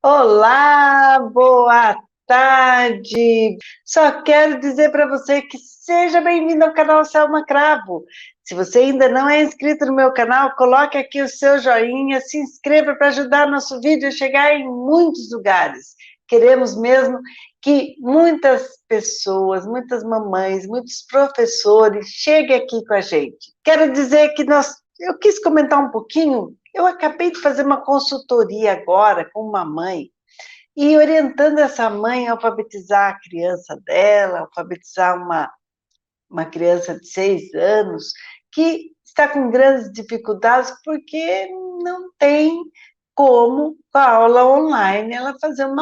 Olá, boa tarde. Só quero dizer para você que seja bem-vindo ao canal Selma Cravo. Se você ainda não é inscrito no meu canal, coloque aqui o seu joinha, se inscreva para ajudar nosso vídeo a chegar em muitos lugares. Queremos mesmo que muitas pessoas, muitas mamães, muitos professores cheguem aqui com a gente. Quero dizer que eu quis comentar um pouquinho. Eu acabei de fazer uma consultoria agora com uma mãe e orientando essa mãe a alfabetizar a criança dela, alfabetizar uma criança de 6 anos que está com grandes dificuldades porque não tem como, com a aula online, ela fazer um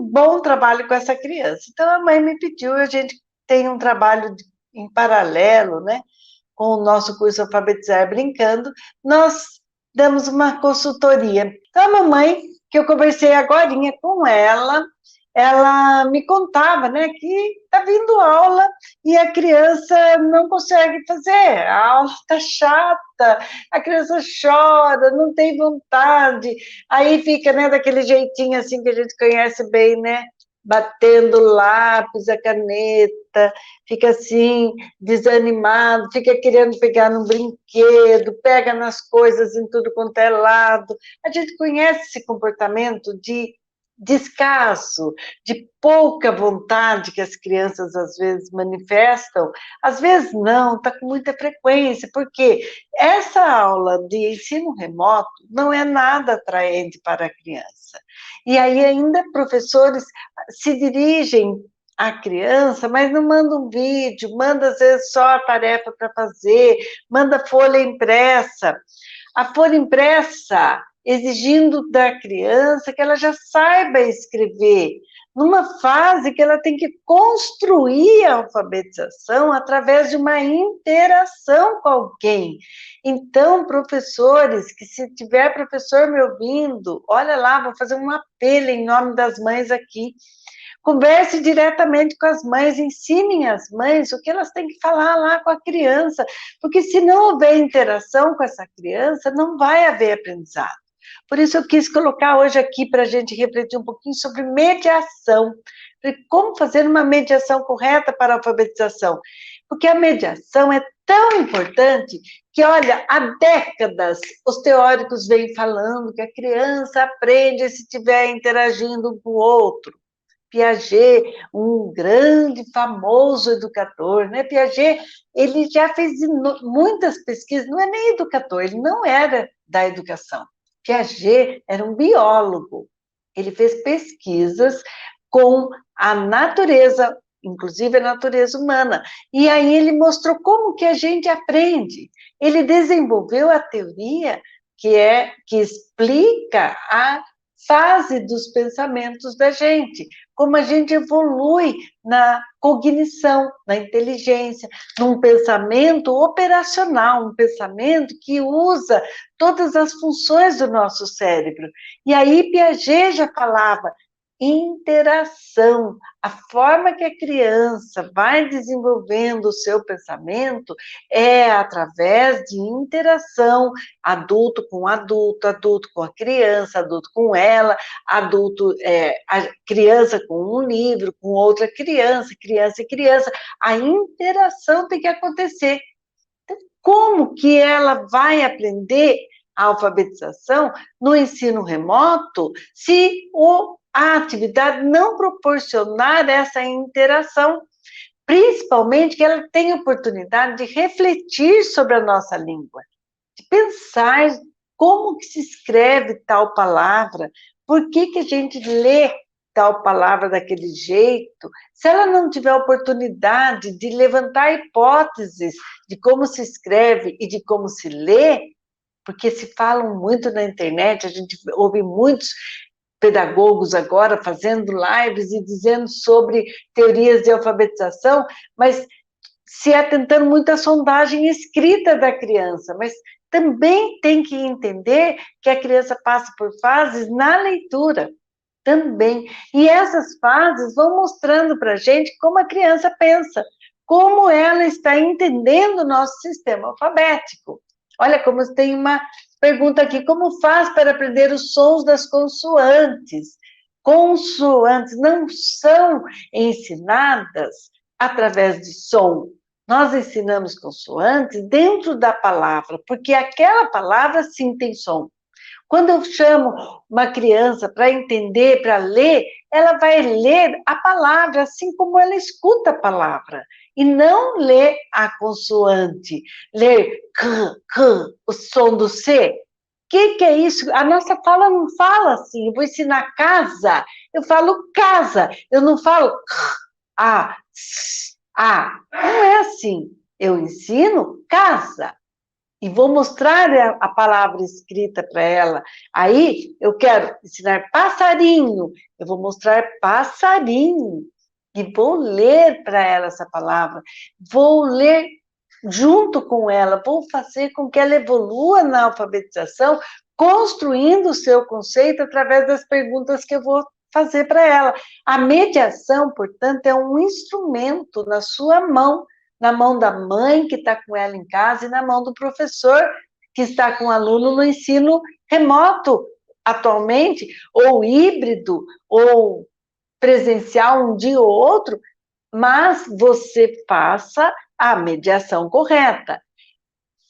bom trabalho com essa criança. Então, a mãe me pediu, a gente tem um trabalho em paralelo, né? Com o nosso curso Alfabetizar Brincando, nós damos uma consultoria. Então, a mamãe, que eu conversei agorinha com ela me contava, né, que está vindo aula e a criança não consegue fazer, a aula está chata, a criança chora, não tem vontade, aí fica, né, daquele jeitinho assim que a gente conhece bem, né, batendo o lápis, a caneta, fica assim, desanimado, fica querendo pegar no brinquedo, pega nas coisas em tudo quanto é lado. A gente conhece esse comportamento de descaso, de pouca vontade que as crianças às vezes manifestam, às vezes não, está com muita frequência, porque essa aula de ensino remoto não é nada atraente para a criança. E aí ainda professores se dirigem à criança, mas não manda um vídeo, manda às vezes só a tarefa para fazer, manda folha impressa. A folha impressa exigindo da criança que ela já saiba escrever, numa fase que ela tem que construir a alfabetização através de uma interação com alguém. Então, professores, que se tiver professor me ouvindo, olha lá, vou fazer um apelo em nome das mães aqui. Converse diretamente com as mães, ensinem as mães o que elas têm que falar lá com a criança, porque se não houver interação com essa criança, não vai haver aprendizado. Por isso eu quis colocar hoje aqui para a gente refletir um pouquinho sobre mediação, como fazer uma mediação correta para a alfabetização, porque a mediação é tão importante que, olha, há décadas os teóricos vêm falando que a criança aprende se estiver interagindo um com o outro. Piaget, um grande, famoso educador, né? Piaget, ele já fez muitas pesquisas, não é nem educador, ele não era da educação. Piaget era um biólogo, ele fez pesquisas com a natureza, inclusive a natureza humana, e aí ele mostrou como que a gente aprende. Ele desenvolveu a teoria que explica a fase dos pensamentos da gente, como a gente evolui na cognição, na inteligência, num pensamento operacional, um pensamento que usa todas as funções do nosso cérebro. E aí Piaget já falava interação, a forma que a criança vai desenvolvendo o seu pensamento é através de interação, adulto com adulto, adulto com a criança, adulto com ela, adulto, a criança com um livro, com outra criança, criança e criança, a interação tem que acontecer. Então, como que ela vai aprender a alfabetização no ensino remoto se a atividade não proporcionar essa interação? Principalmente que ela tenha oportunidade de refletir sobre a nossa língua, de pensar como que se escreve tal palavra, por que a gente lê tal palavra daquele jeito, se ela não tiver oportunidade de levantar hipóteses de como se escreve e de como se lê, porque se falam muito na internet, a gente ouve muitos pedagogos agora fazendo lives e dizendo sobre teorias de alfabetização, mas se atentando muito à sondagem escrita da criança, mas também tem que entender que a criança passa por fases na leitura, também. E essas fases vão mostrando para a gente como a criança pensa, como ela está entendendo o nosso sistema alfabético. Olha como tem Pergunta aqui, como faz para aprender os sons das consoantes? Consoantes não são ensinadas através de som. Nós ensinamos consoantes dentro da palavra, porque aquela palavra sim tem som. Quando eu chamo uma criança para entender, para ler, ela vai ler a palavra assim como ela escuta a palavra. E não ler a consoante, ler o som do C. O que é isso? A nossa fala não fala assim. Eu vou ensinar casa, eu falo casa, eu não falo a, a. Não é assim. Eu ensino casa. E vou mostrar a palavra escrita para ela. Aí, eu quero ensinar passarinho, eu vou mostrar passarinho. E vou ler para ela essa palavra. Vou ler junto com ela, vou fazer com que ela evolua na alfabetização, construindo o seu conceito através das perguntas que eu vou fazer para ela. A mediação, portanto, é um instrumento na sua mão, na mão da mãe que está com ela em casa e na mão do professor que está com o aluno no ensino remoto atualmente, ou híbrido, ou presencial um dia ou outro, mas você faça a mediação correta.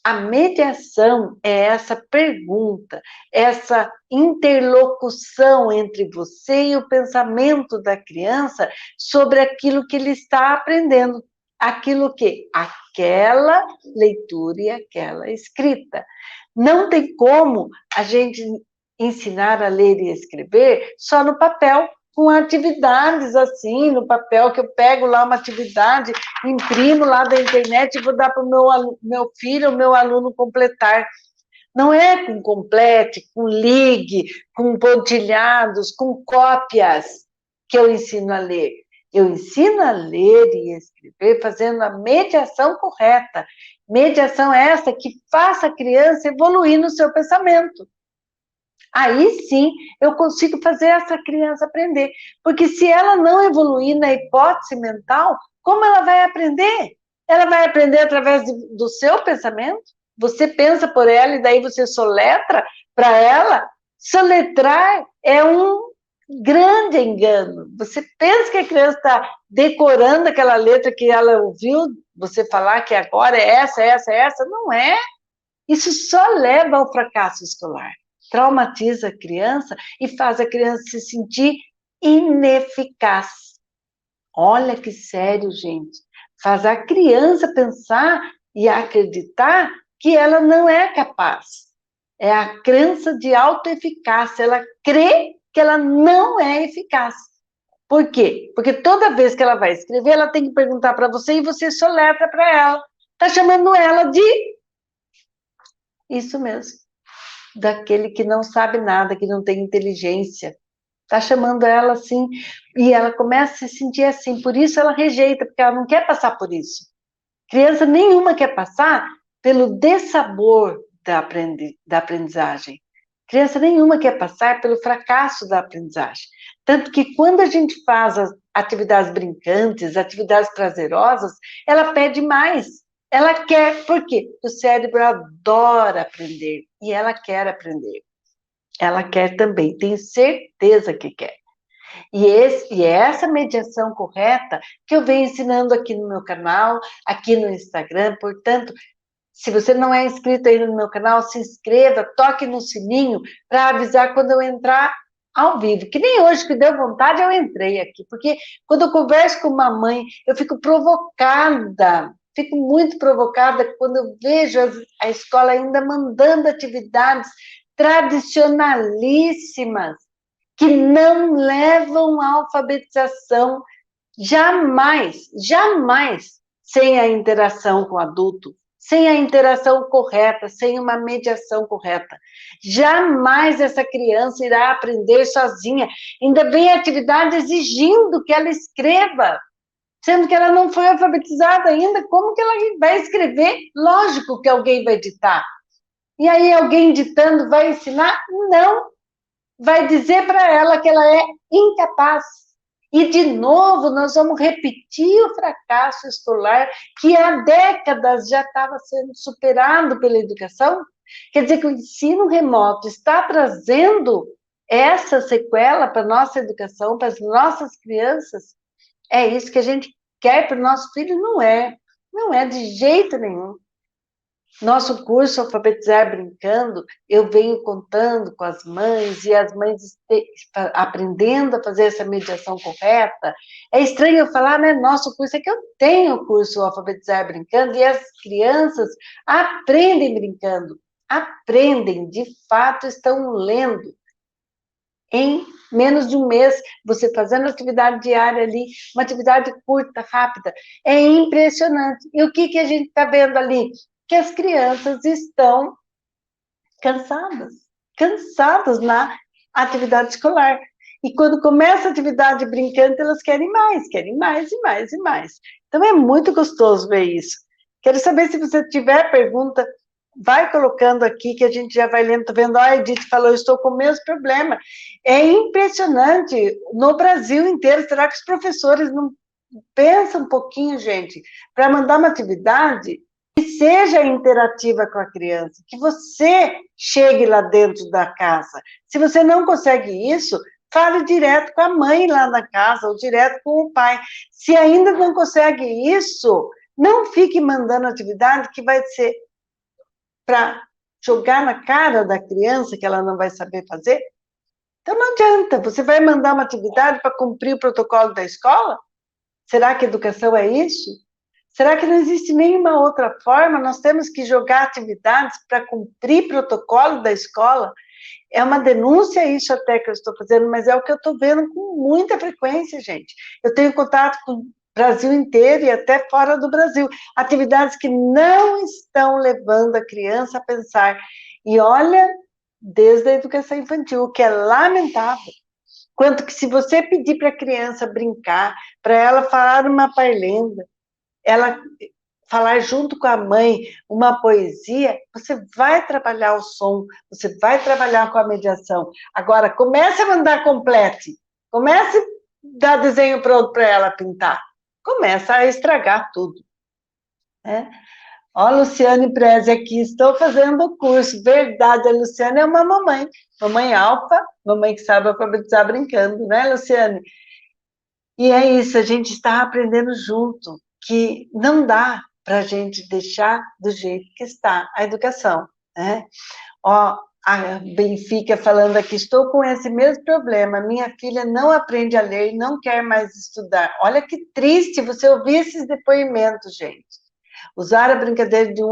A mediação é essa pergunta, essa interlocução entre você e o pensamento da criança sobre aquilo que ele está aprendendo, aquilo que aquela leitura e aquela escrita. Não tem como a gente ensinar a ler e escrever só no papel, com atividades assim, no papel, que eu pego lá uma atividade, imprimo lá da internet e vou dar para o meu filho, o meu aluno completar. Não é com complete, com ligue, com pontilhados, com cópias que eu ensino a ler. Eu ensino a ler e escrever fazendo a mediação correta. Mediação essa que faça a criança evoluir no seu pensamento. Aí sim eu consigo fazer essa criança aprender. Porque se ela não evoluir na hipótese mental, como ela vai aprender? Ela vai aprender através do seu pensamento? Você pensa por ela e daí você soletra para ela? Soletrar é um grande engano. Você pensa que a criança está decorando aquela letra que ela ouviu você falar que agora é essa, essa, essa? Não é. Isso só leva ao fracasso escolar. Traumatiza a criança e faz a criança se sentir ineficaz. Olha que sério, gente. Faz a criança pensar e acreditar que ela não é capaz. É a crença de autoeficácia. Ela crê que ela não é eficaz. Por quê? Porque toda vez que ela vai escrever, ela tem que perguntar para você e você soletra para ela. Está chamando ela de... Isso mesmo. Daquele que não sabe nada, que não tem inteligência. Está chamando ela assim, e ela começa a se sentir assim, por isso ela rejeita, porque ela não quer passar por isso. Criança nenhuma quer passar pelo dessabor da aprendizagem. Criança nenhuma quer passar pelo fracasso da aprendizagem. Tanto que quando a gente faz as atividades brincantes, atividades prazerosas, ela pede mais. Ela quer, por quê? O cérebro adora aprender e ela quer aprender. Ela quer também, tenho certeza que quer. E é essa mediação correta que eu venho ensinando aqui no meu canal, aqui no Instagram. Portanto, se você não é inscrito ainda no meu canal, se inscreva, toque no sininho para avisar quando eu entrar ao vivo. Que nem hoje, que deu vontade, eu entrei aqui. Porque quando eu converso com uma mãe, eu fico provocada. Fico muito provocada quando eu vejo a escola ainda mandando atividades tradicionalíssimas que não levam à alfabetização jamais, jamais sem a interação com o adulto, sem a interação correta, sem uma mediação correta. Jamais essa criança irá aprender sozinha. Ainda vem a atividade exigindo que ela escreva, sendo que ela não foi alfabetizada ainda. Como que ela vai escrever? Lógico que alguém vai ditar. E aí alguém ditando vai ensinar? Não. Vai dizer para ela que ela é incapaz. E, de novo, nós vamos repetir o fracasso escolar que há décadas já estava sendo superado pela educação. Quer dizer que o ensino remoto está trazendo essa sequela para a nossa educação, para as nossas crianças? É isso que a gente quer para o nosso filho? Não é. Não é de jeito nenhum. Nosso curso Alfabetizar Brincando, eu venho contando com as mães e as mães aprendendo a fazer essa mediação correta. É estranho eu falar, né? Nosso curso é que eu tenho o curso Alfabetizar Brincando e as crianças aprendem brincando, aprendem, de fato estão lendo. Em menos de um mês, você fazendo atividade diária ali, uma atividade curta, rápida, é impressionante. E o que a gente está vendo ali? Que as crianças estão cansadas na atividade escolar. E quando começa a atividade brincando, elas querem mais e mais e mais. Então é muito gostoso ver isso. Quero saber se você tiver pergunta, vai colocando aqui que a gente já vai lendo, tá vendo? A Edith falou, estou com o mesmo problema. É impressionante, no Brasil inteiro, será que os professores não pensam um pouquinho, gente, para mandar uma atividade que seja interativa com a criança, que você chegue lá dentro da casa. Se você não consegue isso, fale direto com a mãe lá na casa, ou direto com o pai. Se ainda não consegue isso, não fique mandando atividade que vai ser para jogar na cara da criança que ela não vai saber fazer. Então não adianta, você vai mandar uma atividade para cumprir o protocolo da escola? Será que educação é isso? Será que não existe nenhuma outra forma? Nós temos que jogar atividades para cumprir protocolo da escola? É uma denúncia isso até que eu estou fazendo, mas é o que eu estou vendo com muita frequência, gente. Eu tenho contato com o Brasil inteiro e até fora do Brasil. Atividades que não estão levando a criança a pensar. E olha, desde a educação infantil, o que é lamentável. Quanto que se você pedir para a criança brincar, para ela falar uma parlenda, ela falar junto com a mãe uma poesia, você vai trabalhar o som, você vai trabalhar com a mediação. Agora, comece a mandar complete, comece a dar desenho pronto para ela pintar, começa a estragar tudo. Né? Ó, Luciane Preze aqui, estou fazendo o curso, verdade, a Luciane é uma mamãe alfa, mamãe que sabe alfabetizar brincando, né, Luciane? E é isso, a gente está aprendendo junto, que não dá para a gente deixar do jeito que está a educação, né? Ó, a Benfica falando aqui, estou com esse mesmo problema, minha filha não aprende a ler e não quer mais estudar. Olha que triste você ouvir esses depoimentos, gente. Usar a brincadeira de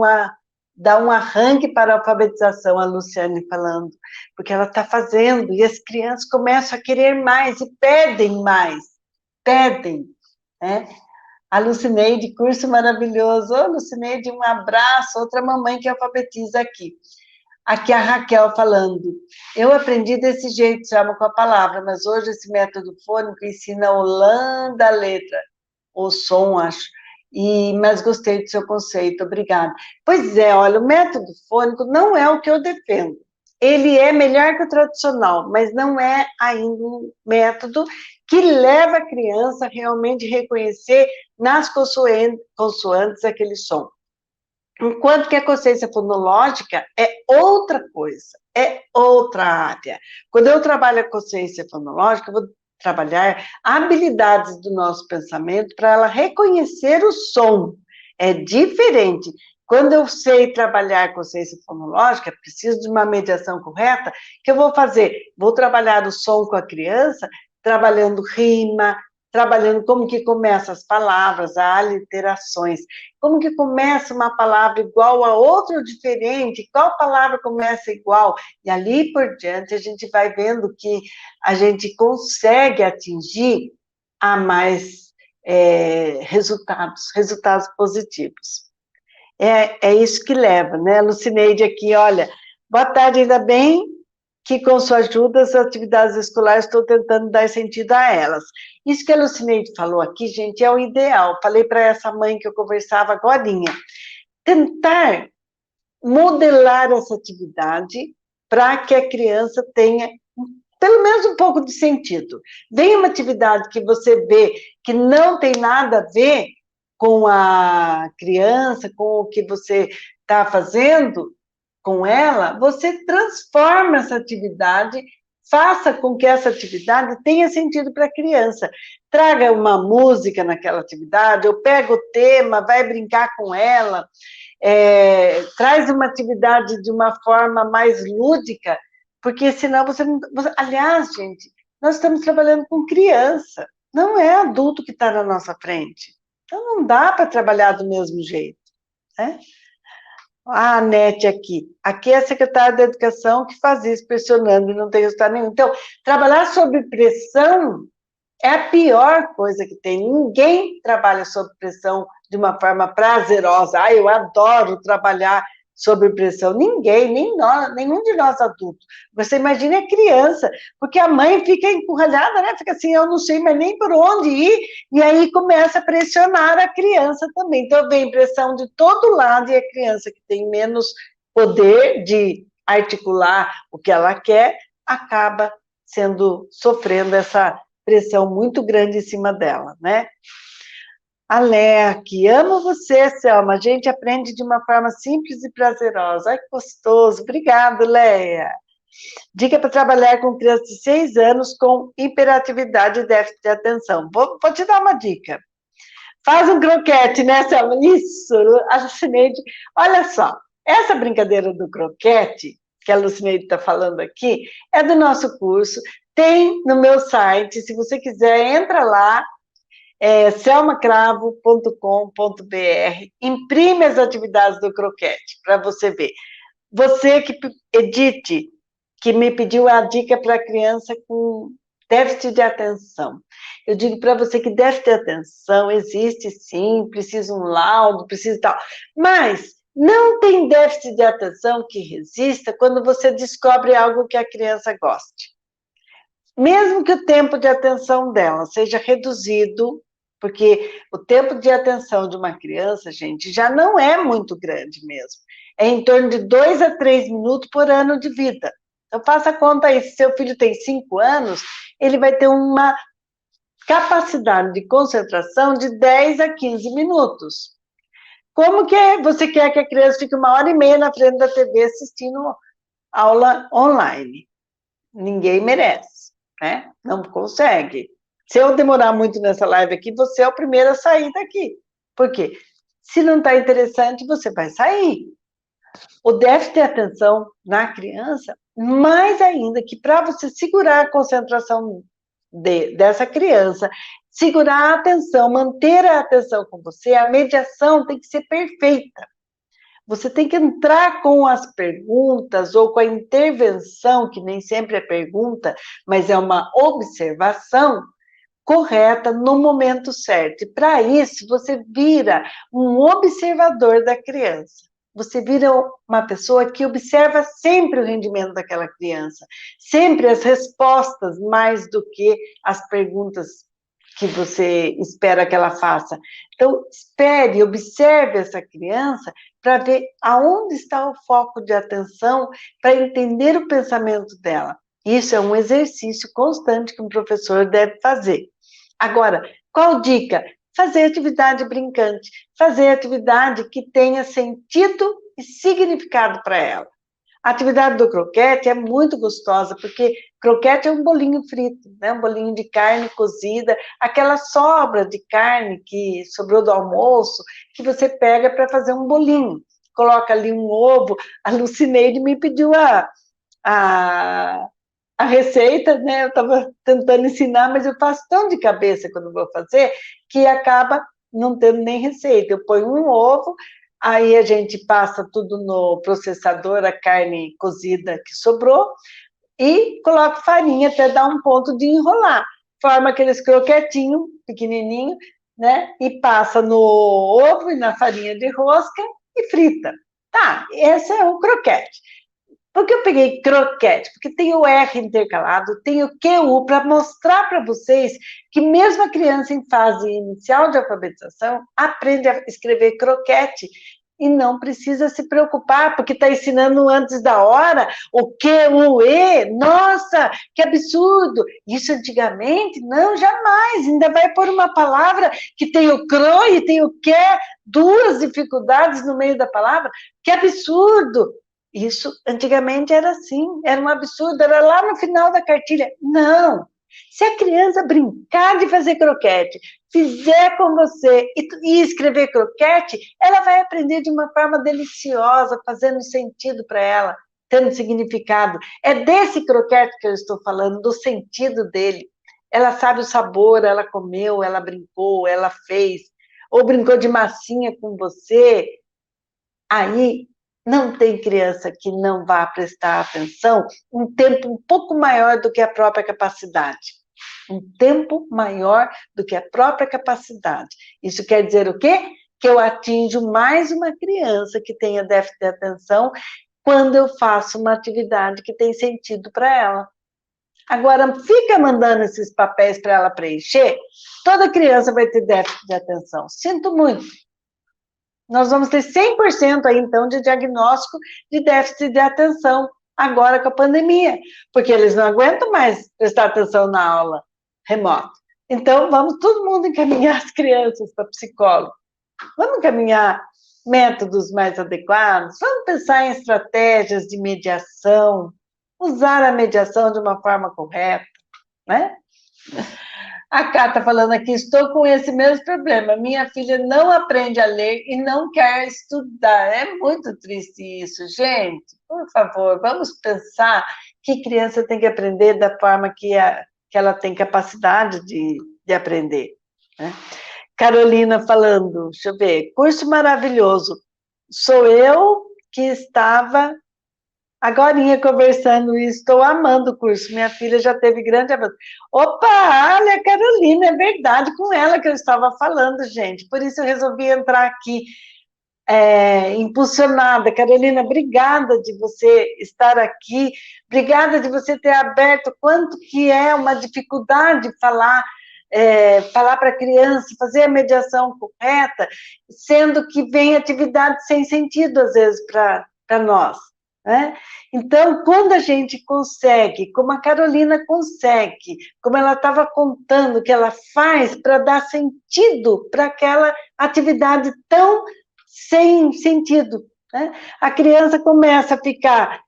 dar um arranque para a alfabetização, a Luciane falando, porque ela está fazendo, e as crianças começam a querer mais, e pedem mais, né? A Lucineide, curso maravilhoso. Ô, Lucineide, um abraço, outra mamãe que alfabetiza aqui. Aqui a Raquel falando, eu aprendi desse jeito, chama com a palavra, mas hoje esse método fônico ensina Holanda a letra, o som, acho, mas gostei do seu conceito, obrigada. Pois é, olha, o método fônico não é o que eu defendo. Ele é melhor que o tradicional, mas não é ainda um método que leva a criança a realmente reconhecer nas consoantes aquele som. Enquanto que a consciência fonológica é outra coisa, é outra área. Quando eu trabalho a consciência fonológica, eu vou trabalhar habilidades do nosso pensamento para ela reconhecer o som. É diferente. Quando eu sei trabalhar consciência fonológica, preciso de uma mediação correta, o que eu vou fazer? Vou trabalhar o som com a criança, trabalhando rima, trabalhando como que começam as palavras, as aliterações, como que começa uma palavra igual a outra ou diferente, qual palavra começa igual, e ali por diante a gente vai vendo que a gente consegue atingir a mais resultados positivos. É isso que leva, né? Lucineide aqui, olha, boa tarde, ainda bem que com sua ajuda as atividades escolares estou tentando dar sentido a elas. Isso que a Lucineide falou aqui, gente, é o ideal. Falei para essa mãe que eu conversava agorinha. Tentar modelar essa atividade para que a criança tenha pelo menos um pouco de sentido. Vem uma atividade que você vê que não tem nada a ver com a criança, com o que você está fazendo, com ela, você transforma essa atividade, faça com que essa atividade tenha sentido para a criança. Traga uma música naquela atividade, ou pega o tema, vai brincar com ela, traz uma atividade de uma forma mais lúdica, porque senão você não... Aliás, gente, nós estamos trabalhando com criança, não é adulto que está na nossa frente. Então, não dá para trabalhar do mesmo jeito, né? A Anete aqui. Aqui é a secretária da Educação que faz isso, pressionando e não tem resultado nenhum. Então, trabalhar sob pressão é a pior coisa que tem. Ninguém trabalha sob pressão de uma forma prazerosa. Ah, eu adoro trabalhar sob pressão. Ninguém, nem nós, nenhum de nós adultos. Você imagina a criança, porque a mãe fica encurralhada, né? Fica assim, eu não sei mais nem por onde ir, e aí começa a pressionar a criança também. Então, vem pressão de todo lado, e a criança que tem menos poder de articular o que ela quer, acaba sofrendo essa pressão muito grande em cima dela, né? A Léa aqui, amo você, Selma, a gente aprende de uma forma simples e prazerosa. Ai, que gostoso, obrigada, Léa. Dica para trabalhar com crianças de 6 anos com hiperatividade e déficit de atenção. Vou te dar uma dica. Faz um croquete, né, Selma? Isso, a Lucineide. Olha só, essa brincadeira do croquete, que a Lucineide está falando aqui, é do nosso curso, tem no meu site, se você quiser, entra lá, selmacravo.com.br, imprime as atividades do croquete, para você ver. Você que, Edith, que me pediu a dica para criança com déficit de atenção. Eu digo para você que déficit de atenção existe sim, precisa um laudo, precisa tal, mas não tem déficit de atenção que resista quando você descobre algo que a criança goste. Mesmo que o tempo de atenção dela seja reduzido, porque o tempo de atenção de uma criança, gente, já não é muito grande mesmo. É em torno de 2 a 3 minutos por ano de vida. Então, faça conta aí, se seu filho tem 5 anos, ele vai ter uma capacidade de concentração de 10 a 15 minutos. Como que você quer que a criança fique 1h30 na frente da TV assistindo aula online? Ninguém merece, né? Não consegue. Se eu demorar muito nessa live aqui, você é o primeiro a sair daqui. Por quê? Se não está interessante, você vai sair. O déficit de atenção na criança, mais ainda que para você segurar a concentração dessa criança, segurar a atenção, manter a atenção com você, a mediação tem que ser perfeita. Você tem que entrar com as perguntas ou com a intervenção, que nem sempre é pergunta, mas é uma observação correta no momento certo. E para isso, você vira um observador da criança. Você vira uma pessoa que observa sempre o rendimento daquela criança, sempre as respostas, mais do que as perguntas que você espera que ela faça. Então, espere, observe essa criança para ver aonde está o foco de atenção, para entender o pensamento dela. Isso é um exercício constante que um professor deve fazer. Agora, qual dica? Fazer atividade brincante, fazer atividade que tenha sentido e significado para ela. A atividade do croquete é muito gostosa, porque croquete é um bolinho frito, né? Um bolinho de carne cozida, aquela sobra de carne que sobrou do almoço, que você pega para fazer um bolinho. Coloca ali um ovo. A Lucineide me pediu a receita, né? Eu estava tentando ensinar, mas eu faço tão de cabeça quando vou fazer, que acaba não tendo nem receita. Eu ponho um ovo, aí a gente passa tudo no processador, a carne cozida que sobrou, e coloco farinha até dar um ponto de enrolar. Forma aqueles croquetinhos pequenininhos, né? E passa no ovo e na farinha de rosca e frita. Tá, esse é o croquete. Por que eu peguei croquete? Porque tem o R intercalado, tem o QU, para mostrar para vocês que mesmo a criança em fase inicial de alfabetização aprende a escrever croquete e não precisa se preocupar, porque está ensinando antes da hora o QUE. Nossa, que absurdo! Isso antigamente? Não, jamais. Ainda vai pôr uma palavra que tem o CRO e tem o QUE, duas dificuldades no meio da palavra. Que absurdo! Isso, antigamente era assim, era um absurdo, era lá no final da cartilha. Não! Se a criança brincar de fazer croquete, fizer com você e escrever croquete, ela vai aprender de uma forma deliciosa, fazendo sentido para ela, tendo significado. É desse croquete que eu estou falando, do sentido dele. Ela sabe o sabor, ela comeu, ela brincou, ela fez, ou brincou de massinha com você. Aí não tem criança que não vá prestar atenção um tempo um pouco maior do que a própria capacidade. Um tempo maior do que a própria capacidade. Isso quer dizer o quê? Que eu atinjo mais uma criança que tenha déficit de atenção quando eu faço uma atividade que tem sentido para ela. Agora, fica mandando esses papéis para ela preencher, toda criança vai ter déficit de atenção. Sinto muito. Nós vamos ter 100% aí, então, de diagnóstico de déficit de atenção, agora com a pandemia, porque eles não aguentam mais prestar atenção na aula remota. Então, vamos todo mundo encaminhar as crianças para psicólogo. Vamos encaminhar métodos mais adequados, vamos pensar em estratégias de mediação, usar a mediação de uma forma correta, né? A Cá está falando aqui, estou com esse mesmo problema. Minha filha não aprende a ler e não quer estudar. É muito triste isso, gente. Por favor, vamos pensar que criança tem que aprender da forma que ela tem capacidade de aprender. Né? Carolina falando, deixa eu ver, curso maravilhoso. Sou eu que estava agorinha conversando isso, estou amando o curso, minha filha já teve grande avanço. Opa, olha, Carolina, é verdade, com ela que eu estava falando, gente, por isso eu resolvi entrar aqui, impulsionada. Carolina, obrigada de você estar aqui, obrigada de você ter aberto quanto que é uma dificuldade falar para a criança, fazer a mediação correta, sendo que vem atividade sem sentido, às vezes, para nós. Né? Então, quando a gente consegue, como a Carolina consegue, como ela estava contando que ela faz para dar sentido para aquela atividade tão sem sentido, né? A criança começa a ficar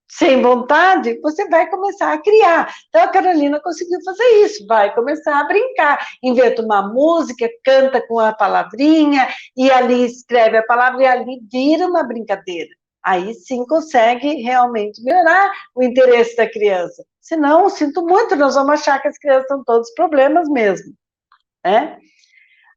sem vontade, você vai começar a criar. Então, a Carolina conseguiu fazer isso, vai começar a brincar, inventa uma música, canta com a palavrinha, e ali escreve a palavra, e ali vira uma brincadeira. Aí sim consegue realmente melhorar o interesse da criança. Senão, sinto muito, nós vamos achar que as crianças estão todos problemas mesmo. Né?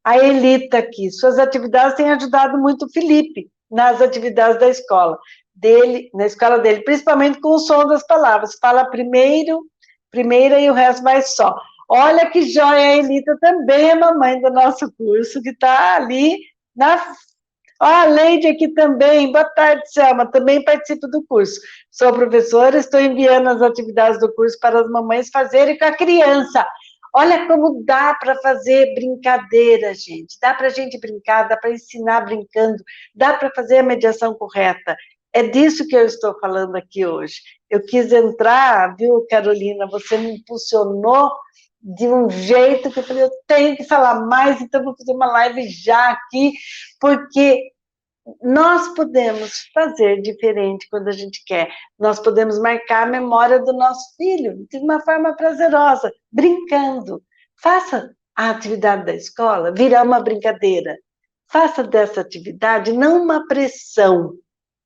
A Elita aqui, suas atividades têm ajudado muito o Felipe nas atividades da escola dele, na escola dele, principalmente com o som das palavras. Fala primeira e o resto vai só. Olha que joia, a Elita também é mamãe do nosso curso, que está ali na... Ó, a Leide aqui também, boa tarde, Selma, também participo do curso. Sou professora, estou enviando as atividades do curso para as mamães fazerem com a criança. Olha como dá para fazer brincadeira, gente. Dá para a gente brincar, dá para ensinar brincando, dá para fazer a mediação correta. É disso que eu estou falando aqui hoje. Eu quis entrar, viu, Carolina? Você me impulsionou de um jeito que eu falei, eu tenho que falar mais, então vou fazer uma live já aqui, porque nós podemos fazer diferente quando a gente quer. Nós podemos marcar a memória do nosso filho de uma forma prazerosa, brincando. Faça a atividade da escola virar uma brincadeira. Faça dessa atividade não uma pressão.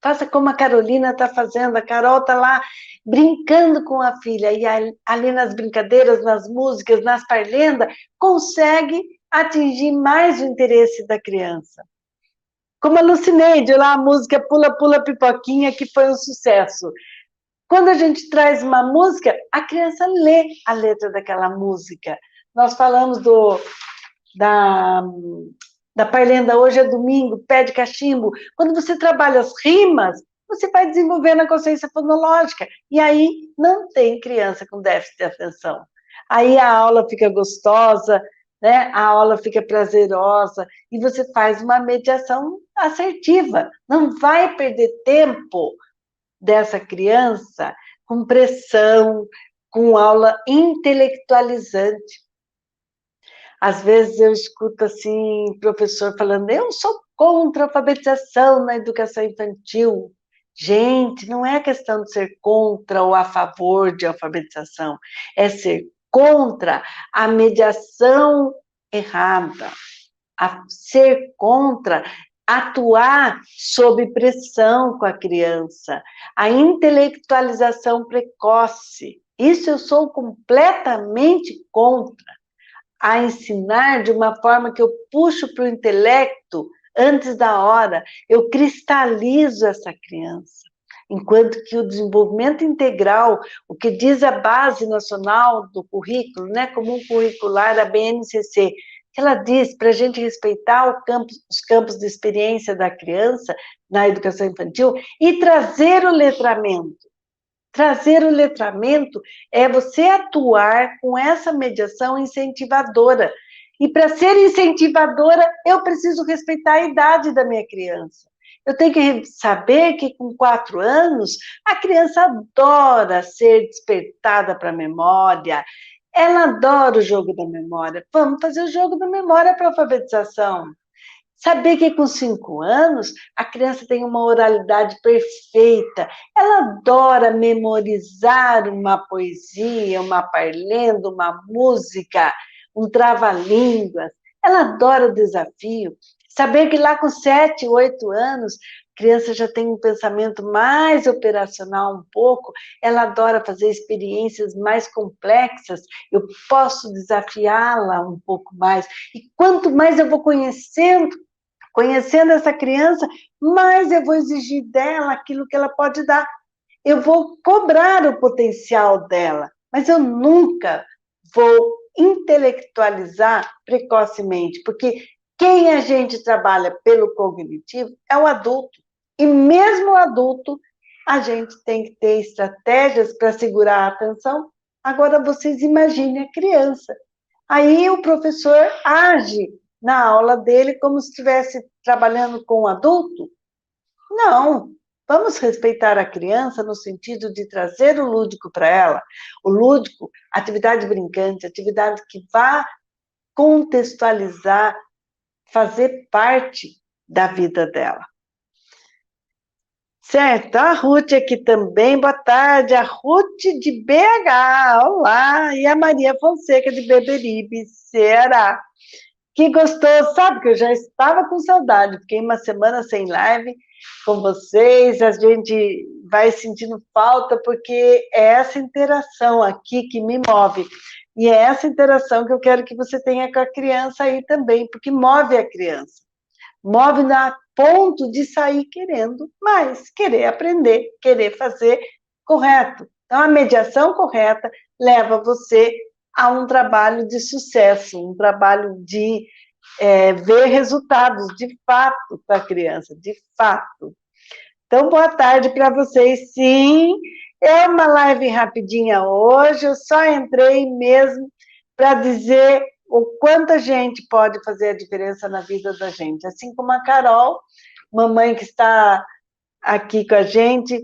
Faça como a Carolina está fazendo. A Carol está lá brincando com a filha. E ali nas brincadeiras, nas músicas, nas parlendas, consegue atingir mais o interesse da criança. Como a Lucineide, lá a música Pula, Pula, Pipoquinha, que foi um sucesso. Quando a gente traz uma música, a criança lê a letra daquela música. Nós falamos da parlenda Hoje é Domingo, Pé de Cachimbo. Quando você trabalha as rimas, você vai desenvolvendo a consciência fonológica. E aí não tem criança com déficit de atenção. Aí a aula fica gostosa, né? A aula fica prazerosa e você faz uma mediação assertiva. Não vai perder tempo dessa criança com pressão, com aula intelectualizante. Às vezes eu escuto assim, professor falando, eu sou contra a alfabetização na educação infantil. Gente, não é questão de ser contra ou a favor de alfabetização, é ser contra a mediação errada, a ser contra atuar sob pressão com a criança, a intelectualização precoce. Isso eu sou completamente contra. A ensinar de uma forma que eu puxo para o intelecto antes da hora, eu cristalizo essa criança. Enquanto que o desenvolvimento integral, o que diz a Base Nacional do Currículo, né, Comum Curricular, a BNCC, que ela diz para a gente respeitar os campos de experiência da criança na educação infantil e trazer o letramento. Trazer o letramento é você atuar com essa mediação incentivadora. E para ser incentivadora, eu preciso respeitar a idade da minha criança. Eu tenho que saber que com 4 anos, a criança adora ser despertada para a memória, ela adora o jogo da memória. Vamos fazer o jogo da memória para a alfabetização. Saber que com 5 anos a criança tem uma oralidade perfeita, ela adora memorizar uma poesia, uma parlenda, uma música, um trava-línguas, ela adora o desafio. Saber que lá com 7, 8 anos, a criança já tem um pensamento mais operacional um pouco, ela adora fazer experiências mais complexas, eu posso desafiá-la um pouco mais. E quanto mais eu vou conhecendo essa criança, mais eu vou exigir dela aquilo que ela pode dar. Eu vou cobrar o potencial dela, mas eu nunca vou intelectualizar precocemente, porque quem a gente trabalha pelo cognitivo é o adulto. E mesmo o adulto, a gente tem que ter estratégias para segurar a atenção. Agora, vocês imaginem a criança. Aí o professor age na aula dele como se estivesse trabalhando com um adulto? Não. Vamos respeitar a criança no sentido de trazer o lúdico para ela. O lúdico, atividade brincante, atividade que vá contextualizar, fazer parte da vida dela. Certo, a Ruth aqui também, boa tarde, a Ruth de BH, olá, e a Maria Fonseca de Beberibe, Ceará. Que gostoso, sabe que eu já estava com saudade, fiquei uma semana sem live com vocês, a gente vai sentindo falta, porque é essa interação aqui que me move, e é essa interação que eu quero que você tenha com a criança aí também, porque move a criança, move a ponto de sair querendo mais, querer aprender, querer fazer correto. Então, a mediação correta leva você a um trabalho de sucesso, um trabalho de ver resultados de fato para a criança, de fato. Então, boa tarde para vocês, sim. É uma live rapidinha hoje, eu só entrei mesmo para dizer o quanto a gente pode fazer a diferença na vida da gente. Assim como a Carol, mamãe que está aqui com a gente,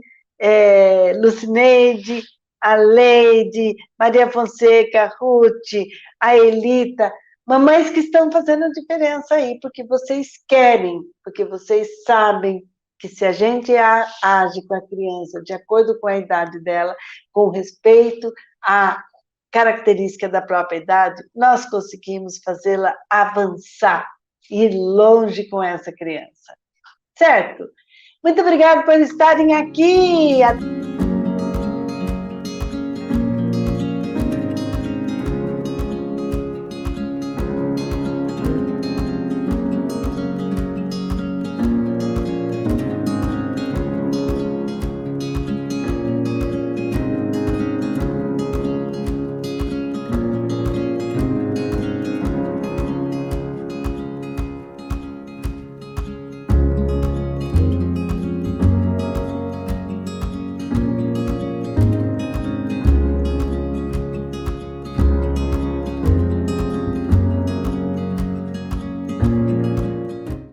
Lucineide, a Leide, Maria Fonseca, Ruth, a Elita, mamães que estão fazendo a diferença aí, porque vocês querem, porque vocês sabem que se a gente age com a criança de acordo com a idade dela, com respeito à característica da própria idade, nós conseguimos fazê-la avançar, ir longe com essa criança. Certo? Muito obrigada por estarem aqui.